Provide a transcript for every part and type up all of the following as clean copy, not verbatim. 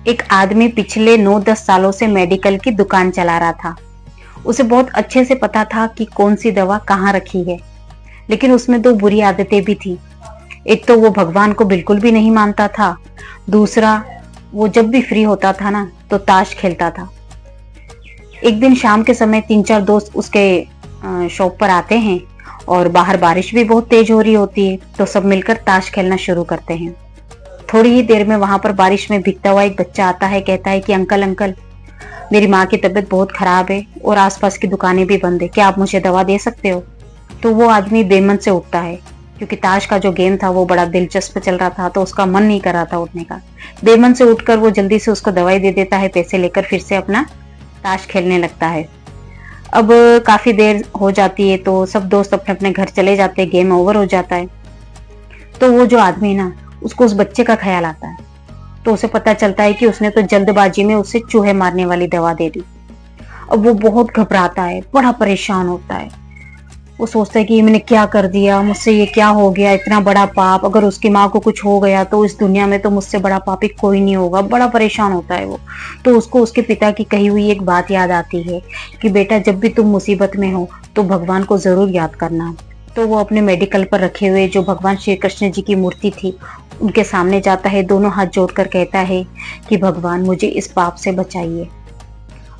एक आदमी पिछले 9-10 सालों से मेडिकल की दुकान चला रहा था। उसे बहुत अच्छे से पता था कि कौन सी दवा कहाँ रखी है, लेकिन उसमें 2 बुरी आदतें भी थी। एक तो वो भगवान को बिल्कुल भी नहीं मानता था, दूसरा वो जब भी फ्री होता था ना तो ताश खेलता था। एक दिन शाम के समय 3-4 दोस्त उसके शॉप पर आते हैं और बाहर बारिश भी बहुत तेज हो रही होती है, तो सब मिलकर ताश खेलना शुरू करते हैं। थोड़ी ही देर में वहां पर बारिश में भीगता हुआ एक बच्चा आता है, कहता है कि अंकल अंकल, मेरी माँ की तबीयत बहुत खराब है और आसपास की दुकानें भी बंद है, क्या आप मुझे दवा दे सकते हो? तो वो आदमी बेमन से उठता है, क्योंकि ताश का जो गेम था वो बड़ा दिलचस्प चल रहा था, तो उसका मन नहीं कर रहा था उठने का। बेमन से उठकर वो जल्दी से उसको दवाई दे देता है, पैसे लेकर फिर से अपना ताश खेलने लगता है। अब काफी देर हो जाती है तो सब दोस्त अपने अपने घर चले जाते हैं, गेम ओवर हो जाता है। तो वो जो आदमी ना, उसको उस बच्चे का ख्याल आता है, तो उसे पता चलता है कि उसने तो जल्दबाजी में उसे चूहे मारने वाली दवा दे दी। अब वो बहुत घबराता है, बड़ा परेशान होता है। वो सोचता है कि मैंने क्या कर दिया, मुझसे ये क्या हो गया, इतना बड़ा पाप, अगर उसकी माँ को कुछ हो गया तो इस दुनिया में तो मुझसे बड़ा पापी कोई नहीं होगा। बड़ा परेशान होता है वो। तो उसको उसके पिता की कही हुई एक बात याद आती है कि बेटा, जब भी तुम मुसीबत में हो तो भगवान को जरूर याद करना। तो वो अपने मेडिकल पर रखे हुए जो भगवान श्री कृष्ण जी की मूर्ति थी उनके सामने जाता है, दोनों हाथ जोड़कर कहता है कि भगवान मुझे इस पाप से बचाइए।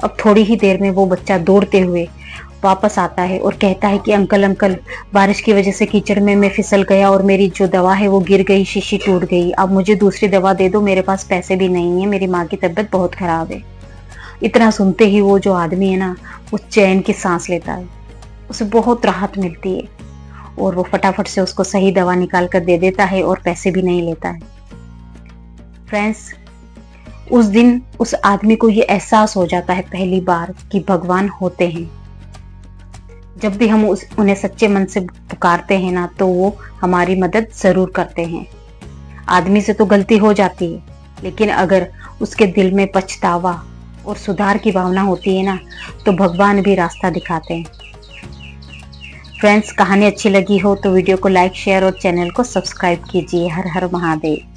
अब थोड़ी ही देर में वो बच्चा दौड़ते हुए वापस आता है और कहता है कि अंकल अंकल, बारिश की वजह से कीचड़ में मैं फिसल गया और मेरी जो दवा है वो गिर गई, शीशी टूट गई। अब मुझे दूसरी दवा दे दो, मेरे पास पैसे भी नहीं है, मेरी माँ की तबीयत बहुत खराब है। इतना सुनते ही वो जो आदमी है ना, वो चैन की सांस लेता है, उसे बहुत राहत मिलती है और वो फटाफट से उसको सही दवा निकाल कर दे देता है और पैसे भी नहीं लेता है। फ्रेंड्स, उस दिन उस आदमी को ये एहसास हो जाता है पहली बार कि भगवान होते हैं। जब भी हम उन्हें सच्चे मन से पुकारते हैं ना, तो वो हमारी मदद जरूर करते हैं। आदमी से तो गलती हो जाती है, लेकिन अगर उसके दिल में पछतावा और सुधार की भावना होती है ना, तो भगवान भी रास्ता दिखाते हैं। फ्रेंड्स, कहानी अच्छी लगी हो तो वीडियो को लाइक, शेयर और चैनल को सब्सक्राइब कीजिए। हर हर महादेव।